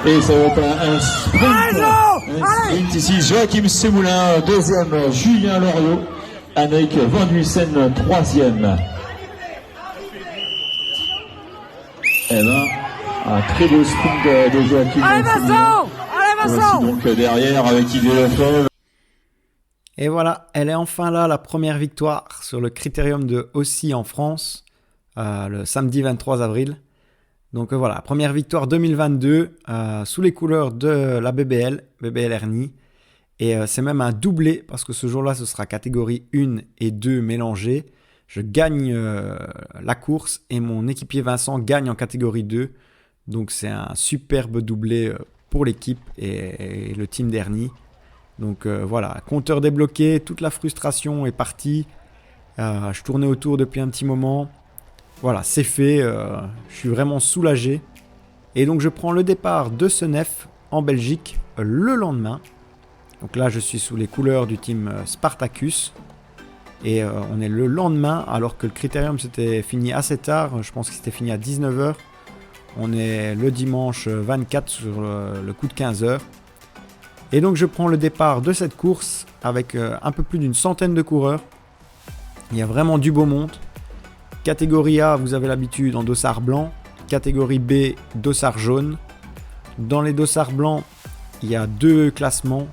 Et ça va être un sprint. Un sprint ici, Joachim Semoulin, deuxième, Julien Loriot, Annick Van Huysen, troisième. Eh ben, un très beau sprint de Joachim Semoulin. Allez Vincent. Donc derrière avec Yves Lefebvre. Et voilà, elle est enfin là, la première victoire sur le critérium de Aussy en France, le samedi 23 avril. Donc voilà, première victoire 2022 sous les couleurs de la BBL Ernie. Et c'est même un doublé parce que ce jour-là, ce sera catégorie 1 et 2 mélangées. Je gagne la course et mon équipier Vincent gagne en catégorie 2. Donc c'est un superbe doublé pour l'équipe et le team d'Ernie. Donc voilà, compteur débloqué, toute la frustration est partie. Je tournais autour depuis un petit moment. Voilà, c'est fait, je suis vraiment soulagé. Et donc je prends le départ de Senef en Belgique le lendemain. Donc là je suis sous les couleurs du team Spartacus. Et on est le lendemain alors que le critérium s'était fini assez tard. Je pense que c'était fini à 19h. On est le dimanche 24 sur le coup de 15h. Et donc je prends le départ de cette course avec un peu plus d'une centaine de coureurs. Il y a vraiment du beau monde. Catégorie A, vous avez l'habitude en dossard blanc. Catégorie B, dossard jaune. Dans les dossards blancs, il y a deux classements.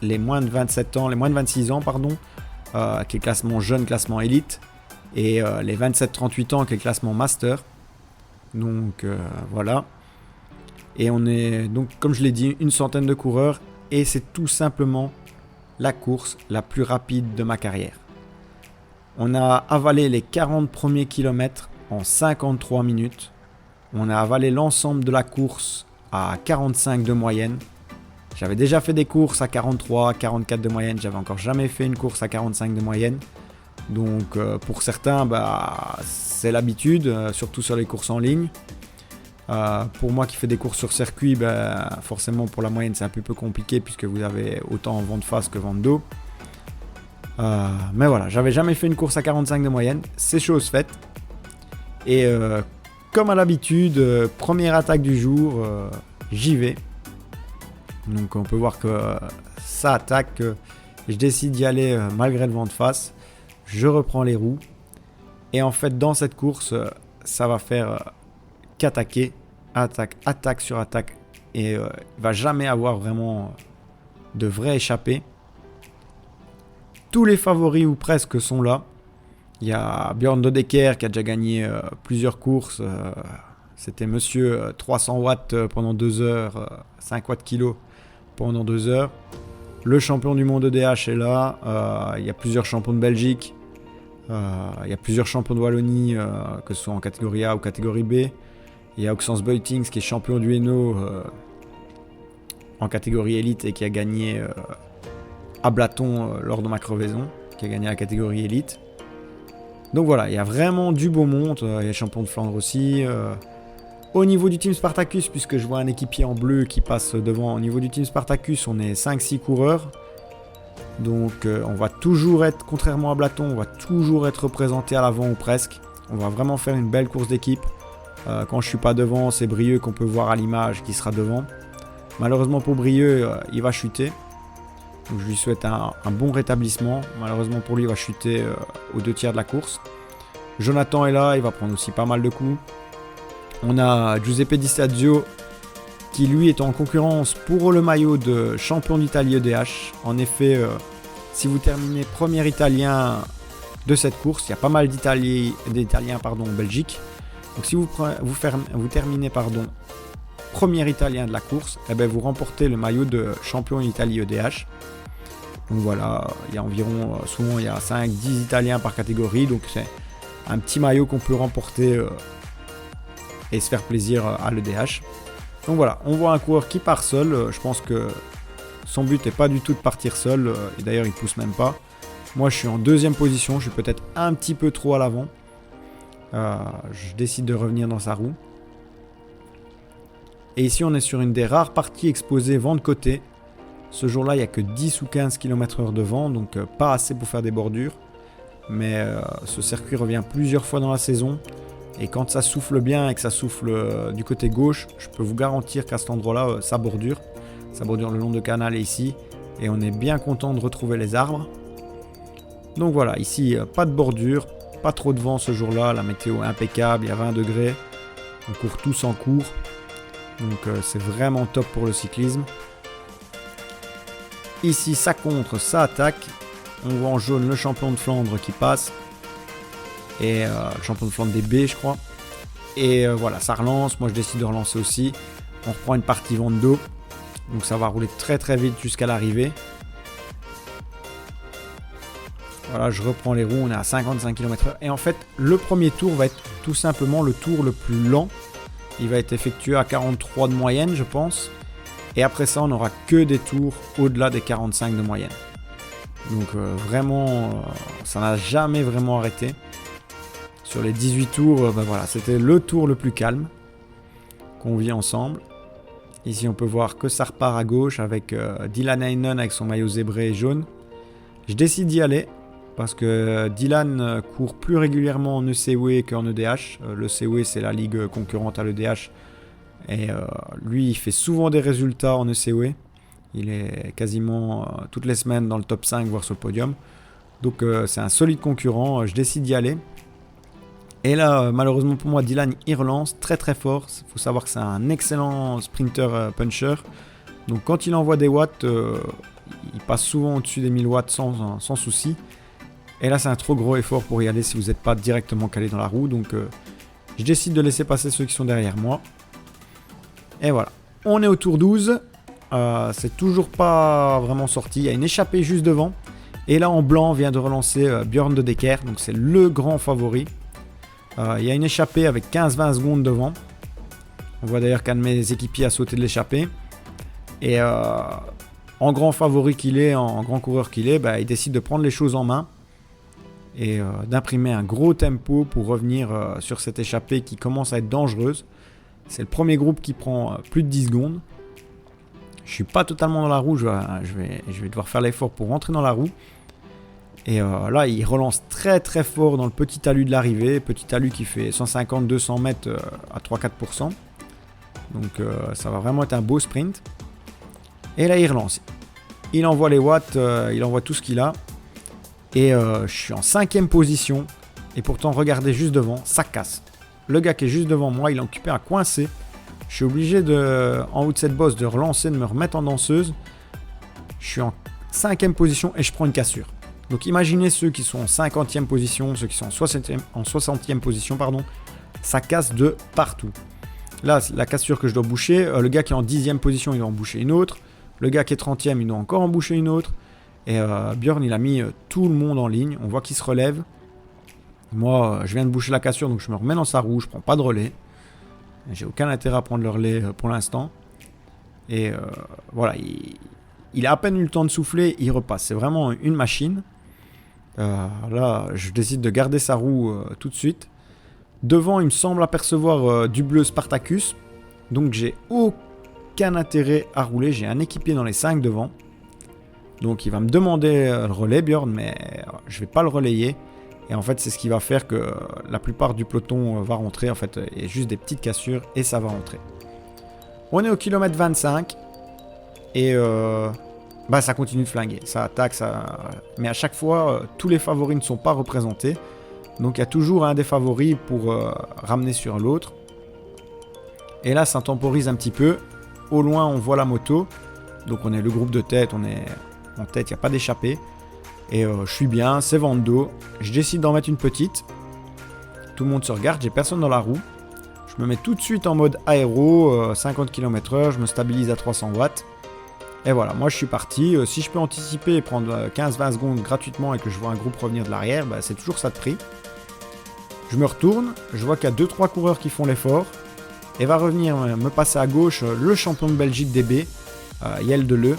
Les moins de 27 ans, les moins de 26 ans, pardon, qui est le classement jeune, classement élite. Et les 27-38 ans, qui est le classement master. Donc voilà. Et on est donc, comme je l'ai dit, une centaine de coureurs. Et c'est tout simplement la course la plus rapide de ma carrière. On a avalé les 40 premiers kilomètres en 53 minutes. On a avalé l'ensemble de la course à 45 de moyenne. J'avais déjà fait des courses à 43, 44 de moyenne. J'avais encore jamais fait une course à 45 de moyenne. Donc pour certains, c'est l'habitude, surtout sur les courses en ligne. Pour moi qui fais des courses sur circuit, forcément pour la moyenne c'est un peu compliqué puisque vous avez autant vent de face que vent de dos. Mais voilà, j'avais jamais fait une course à 45 de moyenne, c'est chose faite. Et comme à l'habitude, première attaque du jour, j'y vais. Donc on peut voir que ça attaque, je décide d'y aller malgré le vent de face. Je reprends les roues. Et en fait dans cette course, ça va faire qu'attaquer. Attaque sur attaque, et il va jamais avoir vraiment de vrai échappé. Tous les favoris ou presque sont là. Il y a Björn Dodecker qui a déjà gagné plusieurs courses. C'était monsieur 300 watts pendant 2 heures, 5 watts kilo pendant 2 heures. Le champion du monde EDH est là. Il y a plusieurs champions de Belgique. Il y a plusieurs champions de Wallonie, que ce soit en catégorie A ou catégorie B. Il y a Oxens Beutings qui est champion du Hainaut en catégorie élite et qui a gagné à Blaton lors de ma crevaison, qui a gagné la catégorie élite. Donc voilà, il y a vraiment du beau monde. Il y a les champions de Flandre aussi. Au niveau du team Spartacus, puisque je vois un équipier en bleu qui passe devant, au niveau du team Spartacus, on est 5-6 coureurs. Donc on va toujours être, contrairement à Blaton, on va toujours être représenté à l'avant ou presque. On va vraiment faire une belle course d'équipe. Quand je suis pas devant, c'est Brieux qu'on peut voir à l'image qui sera devant. Malheureusement pour Brieux, il va chuter. Donc je lui souhaite un bon rétablissement. Malheureusement pour lui, il va chuter aux 2 tiers de la course. Jonathan est là, il va prendre aussi pas mal de coups. On a Giuseppe Di Stazio qui lui est en concurrence pour le maillot de champion d'Italie EDH. En effet, si vous terminez premier italien de cette course, il y a pas mal d'Italiens en Belgique. Donc si vous terminez premier italien de la course, vous remportez le maillot de champion Italie EDH. Donc voilà, il y a environ, souvent il y a 5-10 Italiens par catégorie, donc c'est un petit maillot qu'on peut remporter et se faire plaisir à l'EDH. Donc voilà, on voit un coureur qui part seul, je pense que son but n'est pas du tout de partir seul, et d'ailleurs il pousse même pas. Moi je suis en 2e position, je suis peut-être un petit peu trop à l'avant. Je décide de revenir dans sa roue. Et ici on est sur une des rares parties exposées vent de côté. Ce jour-là il n'y a que 10 ou 15 km/h de vent, donc pas assez pour faire des bordures. Mais ce circuit revient plusieurs fois dans la saison. Et quand ça souffle bien et que ça souffle du côté gauche, je peux vous garantir qu'à cet endroit-là, ça bordure. Ça bordure le long de canal et ici. Et on est bien content de retrouver les arbres. Donc voilà, ici, pas de bordure, pas trop de vent ce jour-là. La météo est impeccable, il y a 20 degrés. On court tous en cours. Donc c'est vraiment top pour le cyclisme. Ici, ça contre, ça attaque. On voit en jaune le champion de Flandre qui passe. Et le champion de Flandre des B, je crois. Et voilà, ça relance. Moi, je décide de relancer aussi. On reprend une partie vent d'eau. Donc ça va rouler très très vite jusqu'à l'arrivée. Voilà, je reprends les roues. On est à 55 km/h. Et en fait, le premier tour va être tout simplement le tour le plus lent. Il va être effectué à 43 de moyenne, je pense. Et après ça, on n'aura que des tours au-delà des 45 de moyenne. Donc vraiment, ça n'a jamais vraiment arrêté. Sur les 18 tours, voilà, c'était le tour le plus calme qu'on vit ensemble. Ici, on peut voir que ça repart à gauche avec Dylan Heinen avec son maillot zébré et jaune. Je décide d'y aller parce que Dylan court plus régulièrement en ECW qu'en EDH. L'ECW, c'est la ligue concurrente à l'EDH. Et lui, il fait souvent des résultats en ECW. Il est quasiment toutes les semaines dans le top 5, voire sur le podium. Donc c'est un solide concurrent. Je décide d'y aller. Et là, malheureusement pour moi, Dylan, il relance très très fort. Il faut savoir que c'est un excellent sprinter puncher. Donc quand il envoie des watts, il passe souvent au-dessus des 1000 watts sans souci. Et là, c'est un trop gros effort pour y aller si vous n'êtes pas directement calé dans la roue. Donc je décide de laisser passer ceux qui sont derrière moi. Et voilà. On est au tour 12. C'est toujours pas vraiment sorti. Il y a une échappée juste devant. Et là, en blanc, vient de relancer Björn de Decker. Donc c'est le grand favori. Il y a une échappée avec 15-20 secondes devant. On voit d'ailleurs qu'un de mes équipiers a sauté de l'échappée. Et en grand favori qu'il est, en grand coureur qu'il est, il décide de prendre les choses en main. Et d'imprimer un gros tempo pour revenir sur cette échappée qui commence à être dangereuse. C'est le premier groupe qui prend plus de 10 secondes. Je suis pas totalement dans la roue, je vais devoir faire l'effort pour rentrer dans la roue. Et là, il relance très très fort dans le petit talus de l'arrivée. Petit talus qui fait 150-200 mètres à 3-4%. Donc ça va vraiment être un beau sprint. Et là, il relance. Il envoie les watts, il envoie tout ce qu'il a. Et je suis en 5e position. Et pourtant, regardez juste devant, ça casse. Le gars qui est juste devant moi, il est occupé à coincer. Je suis obligé en haut de cette bosse de relancer, de me remettre en danseuse. Je suis en 5e position et je prends une cassure. Donc imaginez ceux qui sont en 50e position, ceux qui sont en 60e position, ça casse de partout. Là, la cassure que je dois boucher, le gars qui est en 10e position, il doit en boucher une autre. Le gars qui est 30e, il doit encore en boucher une autre. Et Björn, il a mis tout le monde en ligne. On voit qu'il se relève. Moi, je viens de boucher la cassure, donc je me remets dans sa roue, je prends pas de relais. J'ai aucun intérêt à prendre le relais pour l'instant. Et voilà, il a à peine eu le temps de souffler, il repasse. C'est vraiment une machine. Là, je décide de garder sa roue tout de suite. Devant, il me semble apercevoir du bleu Spartacus. Donc, j'ai aucun intérêt à rouler. J'ai un équipier dans les 5 devant. Donc, il va me demander le relais, Björn, mais je vais pas le relayer. Et en fait, c'est ce qui va faire que la plupart du peloton va rentrer. En fait, il y a juste des petites cassures et ça va rentrer. On est au kilomètre 25. Et ça continue de flinguer. Ça attaque, mais à chaque fois, tous les favoris ne sont pas représentés. Donc, il y a toujours un des favoris pour ramener sur l'autre. Et là, ça temporise un petit peu. Au loin, on voit la moto. Donc, on est le groupe de tête. On est en tête, il n'y a pas d'échappée. Et je suis bien, c'est vent d'eau. Je décide d'en mettre une petite. Tout le monde se regarde, j'ai personne dans la roue. Je me mets tout de suite en mode aéro, 50 km/h, je me stabilise à 300 watts. Et voilà, moi je suis parti. Si je peux anticiper et prendre 15-20 secondes gratuitement et que je vois un groupe revenir de l'arrière, c'est toujours ça de prix. Je me retourne, je vois qu'il y a 2-3 coureurs qui font l'effort. Et va revenir me passer à gauche le champion de Belgique DB, Jelle Deleu.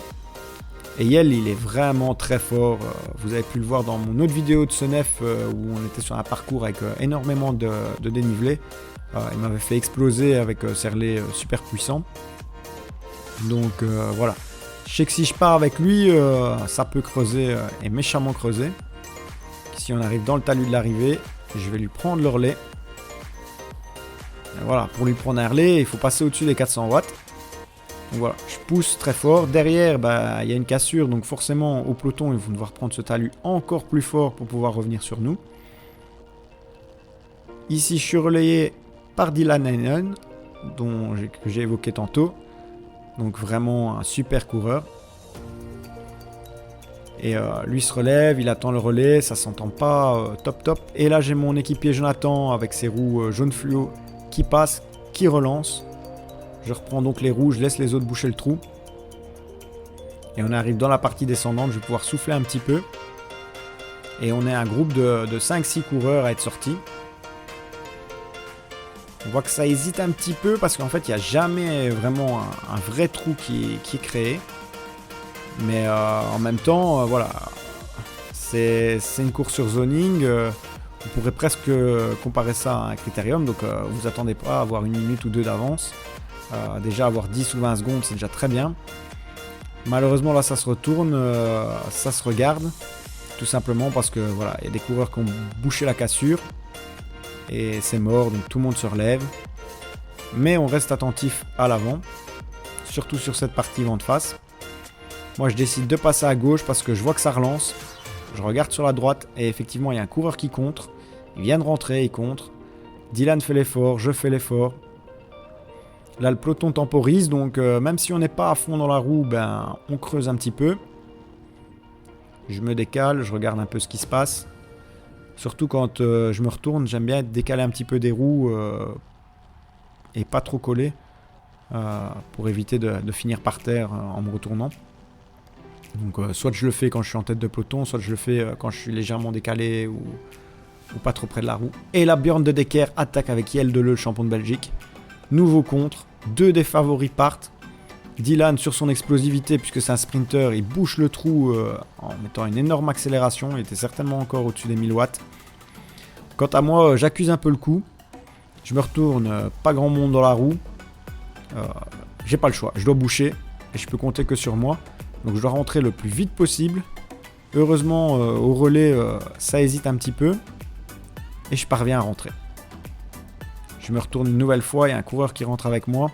Et Jelle, il est vraiment très fort. Vous avez pu le voir dans mon autre vidéo de Senef où on était sur un parcours avec énormément de dénivelé. Il m'avait fait exploser avec Serlet super puissant. Donc voilà. Je sais que si je pars avec lui, ça peut creuser et méchamment creuser. Si on arrive dans le talus de l'arrivée, je vais lui prendre le relais. voilà, pour lui prendre un relais, il faut passer au-dessus des 400 watts. Donc voilà, je pousse très fort. Derrière, il y a une cassure, donc forcément, au peloton, ils vont devoir prendre ce talus encore plus fort pour pouvoir revenir sur nous. Ici, je suis relayé par Dylan Heinen, que j'ai évoqué tantôt. Donc vraiment un super coureur. Et lui se relève, il attend le relais, ça s'entend pas top. Et là j'ai mon équipier Jonathan avec ses roues jaune fluo qui passe, qui relance. Je reprends donc les roues, je laisse les autres boucher le trou. Et on arrive dans la partie descendante, je vais pouvoir souffler un petit peu. Et on est un groupe de 5-6 coureurs à être sortis. On voit que ça hésite un petit peu parce qu'en fait il n'y a jamais vraiment un vrai trou qui est créé. Mais en même temps, voilà, c'est une course sur zoning. On pourrait presque comparer ça à un critérium. Donc vous attendez pas à avoir 1 minute ou 2 d'avance. Déjà avoir 10 ou 20 secondes, c'est déjà très bien. Malheureusement là ça se retourne, ça se regarde. Tout simplement parce que voilà, il y a des coureurs qui ont bouché la cassure. Et c'est mort, donc tout le monde se relève. Mais on reste attentif à l'avant. Surtout sur cette partie vent de face. Moi je décide de passer à gauche parce que je vois que ça relance. Je regarde sur la droite et effectivement il y a un coureur qui contre. Il vient de rentrer, il contre. Dylan fait l'effort, je fais l'effort. Là le peloton temporise, donc même si on n'est pas à fond dans la roue, on creuse un petit peu. Je me décale, je regarde un peu ce qui se passe. Surtout quand je me retourne, j'aime bien être décalé un petit peu des roues et pas trop collé pour éviter de finir par terre en me retournant. Donc soit je le fais quand je suis en tête de peloton, soit je le fais quand je suis légèrement décalé ou pas trop près de la roue. Et là, Björn de Decker attaque avec Jelle Deleu, le champion de Belgique. Nouveau contre, 2 des favoris partent. Dylan sur son explosivité, puisque c'est un sprinter, il bouche le trou en mettant une énorme accélération. Il était certainement encore au-dessus des 1000 watts. Quant à moi, j'accuse un peu le coup. Je me retourne, pas grand monde dans la roue. J'ai pas le choix, je dois boucher et je peux compter que sur moi. Donc je dois rentrer le plus vite possible. Heureusement, au relais, ça hésite un petit peu. Et je parviens à rentrer. Je me retourne une nouvelle fois, il y a un coureur qui rentre avec moi.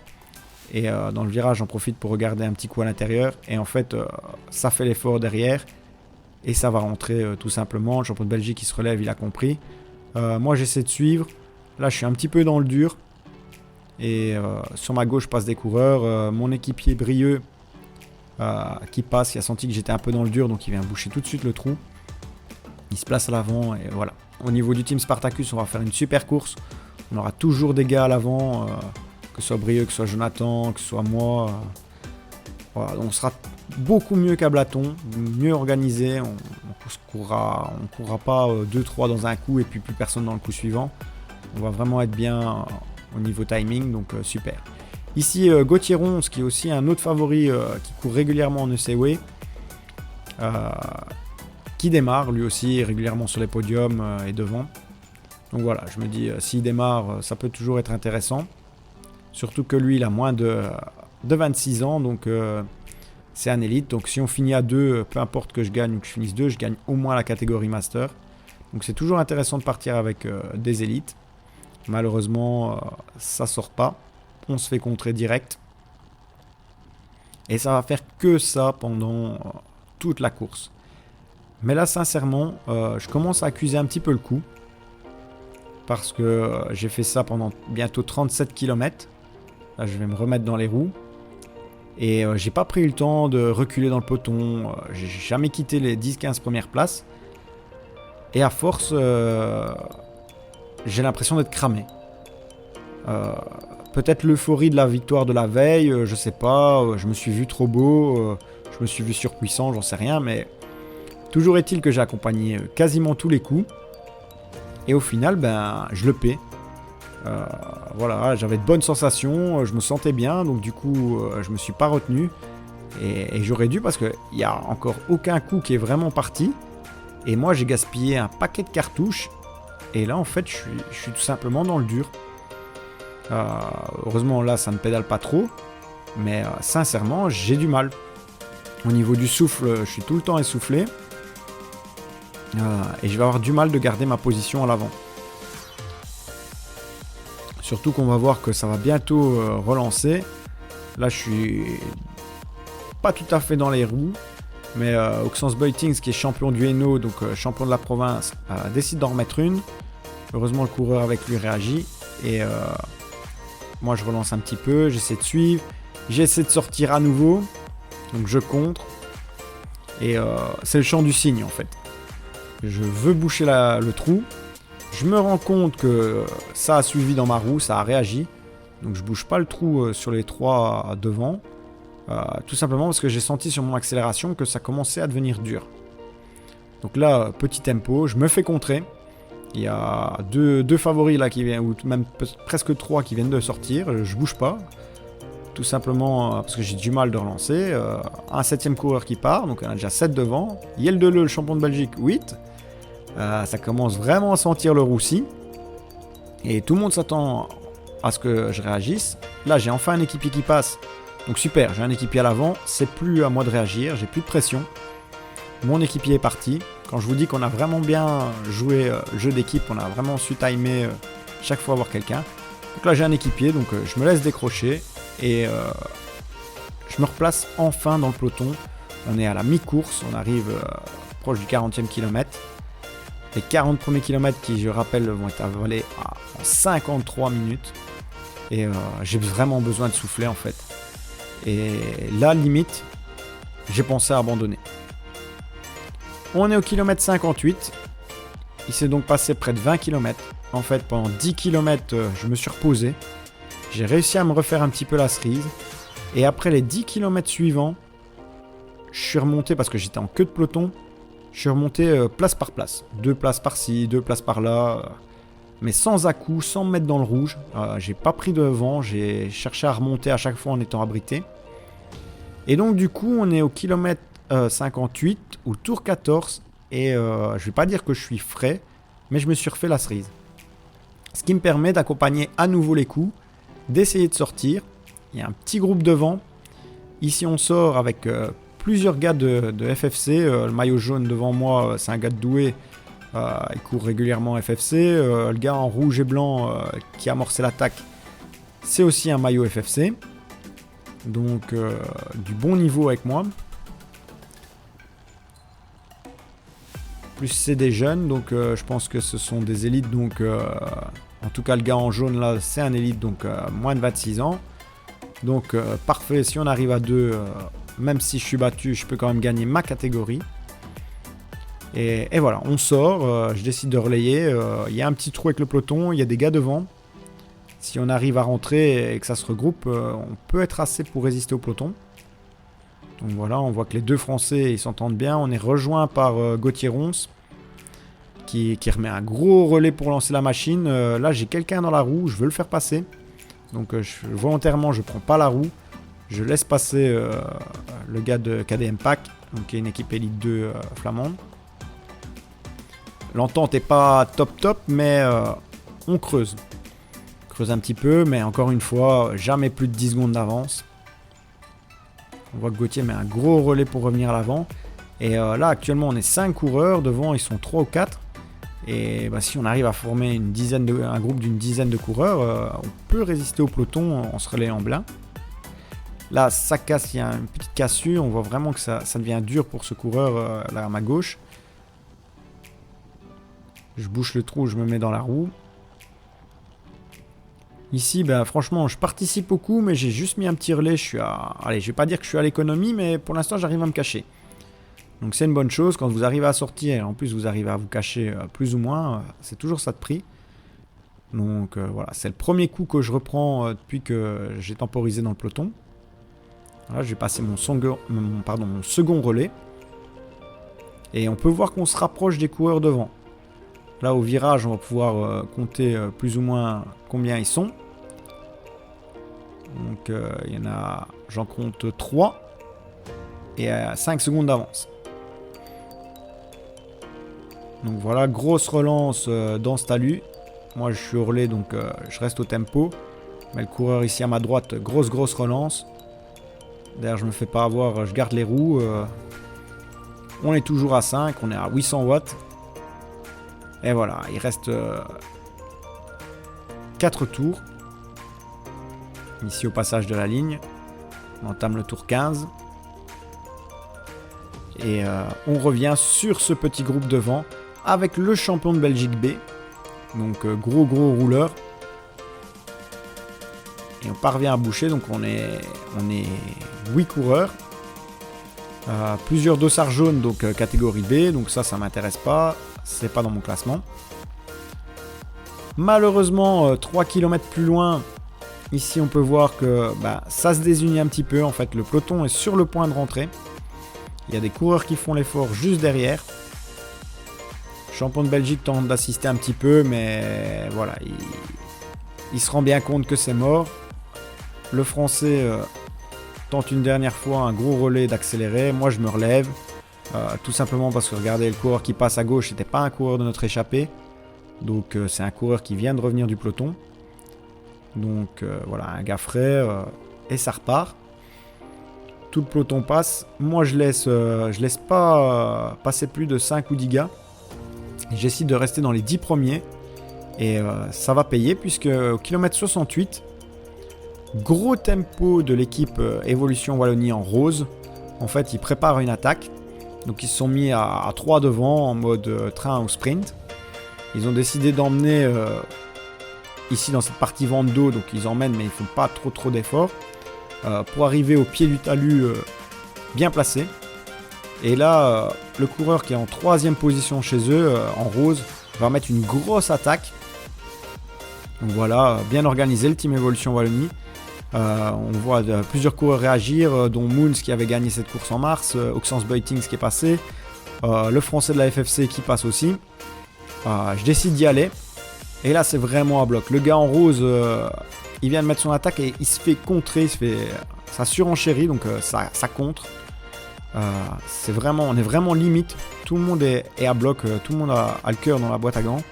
Et dans le virage, j'en profite pour regarder un petit coup à l'intérieur. Et en fait, ça fait l'effort derrière. Et ça va rentrer tout simplement. Le champion de Belgique qui se relève, il a compris. Moi, j'essaie de suivre. Là, je suis un petit peu dans le dur. Et sur ma gauche passe des coureurs. Mon équipier Brieux qui passe, il a senti que j'étais un peu dans le dur. Donc il vient boucher tout de suite le trou. Il se place à l'avant et voilà. Au niveau du team Spartacus, on va faire une super course. On aura toujours des gars à l'avant. Que ce soit Brieux, que ce soit Jonathan, que ce soit moi. Voilà, on sera beaucoup mieux qu'à Blaton, mieux organisé. On courra pas 2-3 dans un coup et puis plus personne dans le coup suivant. On va vraiment être bien au niveau timing, donc super. Ici, Gauthier Ronce, qui est aussi un autre favori qui court régulièrement en ECW, qui démarre lui aussi régulièrement sur les podiums et devant. Donc voilà, je me dis, s'il démarre, ça peut toujours être intéressant. Surtout que lui, il a moins de 26 ans, donc c'est un élite. Donc si on finit à 2, peu importe que je gagne ou que je finisse 2, je gagne au moins la catégorie Master. Donc c'est toujours intéressant de partir avec des élites. Malheureusement, ça sort pas. On se fait contrer direct. Et ça va faire que ça pendant toute la course. Mais là, sincèrement, je commence à accuser un petit peu le coup. Parce que j'ai fait ça pendant bientôt 37 km. Là, je vais me remettre dans les roues. Et j'ai pas pris le temps de reculer dans le peloton. J'ai jamais quitté les 10-15 premières places. Et à force, j'ai l'impression d'être cramé. Peut-être l'euphorie de la victoire de la veille, je sais pas. Je me suis vu trop beau. Je me suis vu surpuissant, j'en sais rien. Mais toujours est-il que j'ai accompagné quasiment tous les coups. Et au final, je le paie. Voilà, j'avais de bonnes sensations, je me sentais bien, donc du coup, je me suis pas retenu. Et j'aurais dû parce qu'il n'y a encore aucun coup qui est vraiment parti. Et moi, j'ai gaspillé un paquet de cartouches. Et là, en fait, je suis tout simplement dans le dur. Heureusement, là, ça ne pédale pas trop. Mais sincèrement, j'ai du mal. Au niveau du souffle, je suis tout le temps essoufflé. Et je vais avoir du mal de garder ma position à l'avant. Surtout qu'on va voir que ça va bientôt relancer. Là, je suis pas tout à fait dans les roues. Mais Oxens Beutings, qui est champion du Hainaut, donc champion de la province, décide d'en remettre une. Heureusement, le coureur avec lui réagit. Et moi, je relance un petit peu. J'essaie de suivre. J'essaie de sortir à nouveau. Donc, je contre. Et c'est le chant du cygne, en fait. Je veux boucher le trou. Je me rends compte que ça a suivi dans ma roue. Ça a réagi. Donc, je bouge pas le trou sur les 3 devant. Tout simplement parce que j'ai senti sur mon accélération que ça commençait à devenir dur. Donc là, petit tempo, je me fais contrer. Il y a deux favoris là qui viennent, ou même presque 3 qui viennent de sortir. Je bouge pas. Tout simplement parce que j'ai du mal de relancer. Un 7ème coureur qui part, donc on a déjà 7 devant. Yel Deleu, le champion de Belgique, 8. Ça commence vraiment à sentir le roussi. Et tout le monde s'attend à ce que je réagisse. Là, j'ai enfin un équipier qui passe. Donc super, j'ai un équipier à l'avant, c'est plus à moi de réagir, j'ai plus de pression. Mon équipier est parti. Quand je vous dis qu'on a vraiment bien joué le jeu d'équipe, on a vraiment su timer chaque fois avoir quelqu'un. Donc là j'ai un équipier, donc je me laisse décrocher et je me replace enfin dans le peloton. On est à la mi-course, on arrive proche du 40e kilomètre. Les 40 premiers kilomètres qui, je rappelle, vont être avalés en 53 minutes. Et j'ai vraiment besoin de souffler en fait. Et là, limite, j'ai pensé à abandonner. On est au kilomètre 58. Il s'est donc passé près de 20 km. En fait, pendant 10 km, je me suis reposé. J'ai réussi à me refaire un petit peu la cerise. Et après les 10 km suivants, je suis remonté, parce que j'étais en queue de peloton, je suis remonté place par place. 2 places par-ci, 2 places par-là. Mais sans à-coup, sans me mettre dans le rouge. J'ai pas pris de vent, j'ai cherché à remonter à chaque fois en étant abrité. Et donc du coup, on est au kilomètre 58, au tour 14. Et je vais pas dire que je suis frais, mais je me suis refait la cerise. Ce qui me permet d'accompagner à nouveau les coups, d'essayer de sortir. Il y a un petit groupe devant. Ici, on sort avec plusieurs gars de FFC. Le maillot jaune devant moi, c'est un gars de Douai. Il court régulièrement FFC. Le gars en rouge et blanc qui a amorcé l'attaque, c'est aussi un maillot FFC. Donc du bon niveau avec moi. Plus c'est des jeunes, donc je pense que ce sont des élites. Donc en tout cas le gars en jaune là, c'est un élite, donc moins de 26 ans. Donc parfait, si on arrive à 2, même si je suis battu, je peux quand même gagner ma catégorie. Et voilà, on sort, je décide de relayer, il y a un petit trou avec le peloton, il y a des gars devant. Si on arrive à rentrer et que ça se regroupe, on peut être assez pour résister au peloton. Donc voilà, on voit que les 2 Français ils s'entendent bien. On est rejoint par Gauthier Ronce qui remet un gros relais pour lancer la machine. Là j'ai quelqu'un dans la roue, je veux le faire passer. Donc volontairement je prends pas la roue. Je laisse passer le gars de KDM Pack, donc qui est une équipe Elite 2 flamande. L'entente est pas top, mais on creuse. Creuse un petit peu, mais encore une fois, jamais plus de 10 secondes d'avance. On voit que Gauthier met un gros relais pour revenir à l'avant. Et là, actuellement, on est 5 coureurs. Devant, ils sont 3 ou 4. Et si on arrive à former un groupe d'une dizaine de coureurs, on peut résister au peloton en se relayant blanc. Là, ça casse, il y a une petite cassure. On voit vraiment que ça devient dur pour ce coureur là à ma gauche. Je bouche le trou, je me mets dans la roue. Ici, franchement, je participe au coup, mais j'ai juste mis un petit relais. Allez, je vais pas dire que je suis à l'économie, mais pour l'instant, j'arrive à me cacher. Donc c'est une bonne chose. Quand vous arrivez à sortir, et en plus vous arrivez à vous cacher plus ou moins, c'est toujours ça de prix. Donc voilà, c'est le premier coup que je reprends depuis que j'ai temporisé dans le peloton. Là, je vais passer mon second relais. Et on peut voir qu'on se rapproche des coureurs devant. Là, au virage, on va pouvoir compter plus ou moins combien ils sont. Donc, il y en a, j'en compte 3. Et à 5 secondes d'avance. Donc voilà, grosse relance dans ce talus. Moi, je suis au relais, donc je reste au tempo. Mais le coureur ici à ma droite, grosse relance. D'ailleurs, je me fais pas avoir, je garde les roues. On est toujours à 5, on est à 800 watts. Et voilà, il reste 4 tours. Ici au passage de la ligne. On entame le tour 15. Et on revient sur ce petit groupe devant avec le champion de Belgique B. Donc gros rouleur. Et on parvient à boucher, donc on est 8 coureurs. Plusieurs dossards jaunes, donc catégorie B, donc ça m'intéresse pas, c'est pas dans mon classement. Malheureusement, 3 km plus loin, ici on peut voir que ça se désunit un petit peu. En fait, le peloton est sur le point de rentrer. Il y a des coureurs qui font l'effort juste derrière. Le champion de Belgique tente d'assister un petit peu, mais voilà, il se rend bien compte que c'est mort. Le Français tente une dernière fois un gros relais d'accélérer. Moi, je me relève. Tout simplement parce que, regardez, le coureur qui passe à gauche, c'était pas un coureur de notre échappée. Donc, c'est un coureur qui vient de revenir du peloton. Donc, voilà, un gars frais. Et ça repart. Tout le peloton passe. Moi, je laisse pas passer plus de 5 ou 10 gars. J'essaie de rester dans les 10 premiers. Et ça va payer, puisque au kilomètre 68, gros tempo de l'équipe Evolution Wallonie en rose. En fait, ils préparent une attaque. Donc, ils se sont mis à 3 devant en mode train ou sprint. Ils ont décidé d'emmener ici dans cette partie vente d'eau. Donc, ils emmènent, mais ils ne font pas trop d'efforts. Pour arriver au pied du talus bien placé. Et là, le coureur qui est en 3e position chez eux, en rose, va mettre une grosse attaque. Donc voilà, bien organisé le team Evolution Wallonie. On voit plusieurs coureurs réagir, dont Moons qui avait gagné cette course en mars, Oxens Beutings qui est passé, le français de la FFC qui passe aussi. Je décide d'y aller. Et là, c'est vraiment à bloc. Le gars en rose, il vient de mettre son attaque et il se fait contrer, ça surenchérit, donc ça contre. On est vraiment limite. Tout le monde est à bloc, tout le monde a le cœur dans la boîte à gants.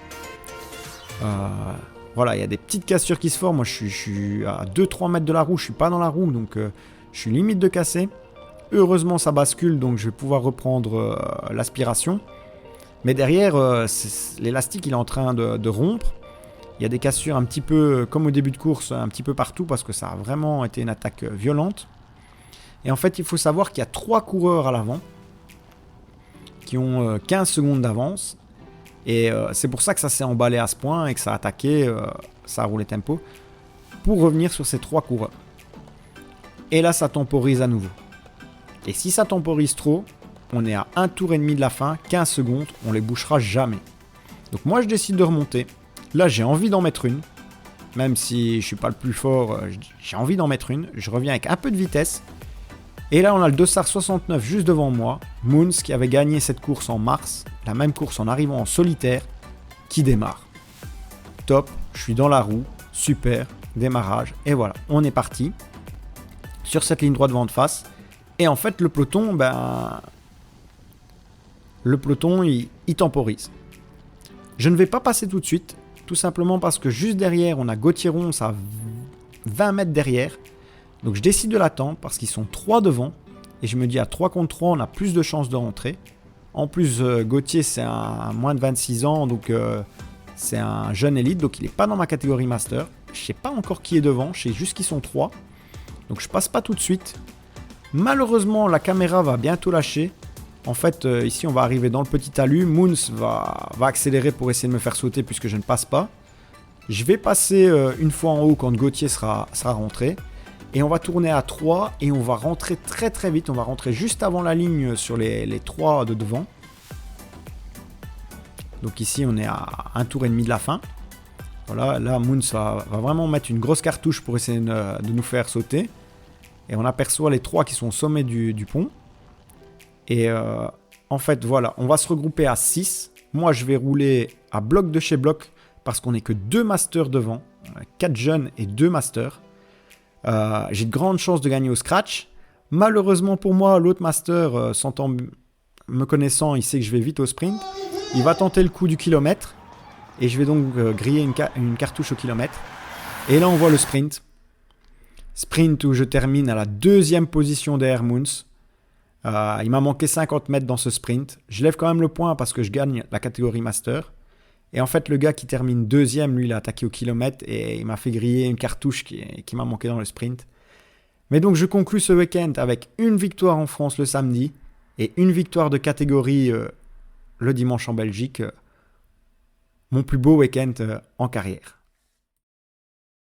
Voilà, il y a des petites cassures qui se forment. Moi, je suis à 2-3 mètres de la roue, je suis pas dans la roue, donc je suis limite de casser. Heureusement, ça bascule, donc je vais pouvoir reprendre l'aspiration. Mais derrière, l'élastique, il est en train de rompre. Il y a des cassures un petit peu, comme au début de course, un petit peu partout, parce que ça a vraiment été une attaque violente. Et en fait, il faut savoir qu'il y a 3 coureurs à l'avant qui ont 15 secondes d'avance. Et c'est pour ça que ça s'est emballé à ce point et que ça a attaqué, ça a roulé tempo, pour revenir sur ces 3 coureurs. Et là, ça temporise à nouveau. Et si ça temporise trop, on est à 1 tour et demi de la fin, 15 secondes, on les bouchera jamais. Donc moi, je décide de remonter. Là, j'ai envie d'en mettre une. Même si je suis pas le plus fort, j'ai envie d'en mettre une. Je reviens avec un peu de vitesse. Et là, on a le dossard 69 juste devant moi. Moons qui avait gagné cette course en mars. La même course en arrivant en solitaire. Qui démarre. Top, je suis dans la roue. Super, démarrage. Et voilà, on est parti. Sur cette ligne droite devant de face. Et en fait, le peloton, il temporise. Je ne vais pas passer tout de suite. Tout simplement parce que juste derrière, on a Gauthier Ronce à 20 mètres derrière. Donc je décide de l'attendre parce qu'ils sont 3 devant. Et je me dis à 3 contre 3, on a plus de chances de rentrer. En plus, Gauthier, c'est un moins de 26 ans. Donc c'est un jeune élite. Donc il n'est pas dans ma catégorie master. Je ne sais pas encore qui est devant. Je sais juste qu'ils sont 3. Donc je passe pas tout de suite. Malheureusement, la caméra va bientôt lâcher. En fait, ici, on va arriver dans le petit talus. Moons va accélérer pour essayer de me faire sauter puisque je ne passe pas. Je vais passer une fois en haut quand Gauthier sera rentré. Et on va tourner à 3 et on va rentrer très très vite. On va rentrer juste avant la ligne sur les 3 de devant. Donc ici, on est à 1 tour et demi de la fin. Voilà, là, Moons va vraiment mettre une grosse cartouche pour essayer de nous faire sauter. Et on aperçoit les 3 qui sont au sommet du pont. Et en fait, voilà, on va se regrouper à 6. Moi, je vais rouler à bloc de chez bloc parce qu'on n'est que 2 masters devant. 4 jeunes et 2 masters. J'ai de grandes chances de gagner au scratch. Malheureusement pour moi, l'autre master, me connaissant, il sait que je vais vite au sprint. Il va tenter le coup du kilomètre. Et je vais donc griller une cartouche au kilomètre. Et là, on voit le sprint. Sprint où je termine à la 2e position derrière Moons. Il m'a manqué 50 mètres dans ce sprint. Je lève quand même le point parce que je gagne la catégorie master. Et en fait, le gars qui termine deuxième, lui, il a attaqué au kilomètre et il m'a fait griller une cartouche qui m'a manqué dans le sprint. Mais donc, je conclus ce week-end avec une victoire en France le samedi et une victoire de catégorie le dimanche en Belgique. Mon plus beau week-end en carrière.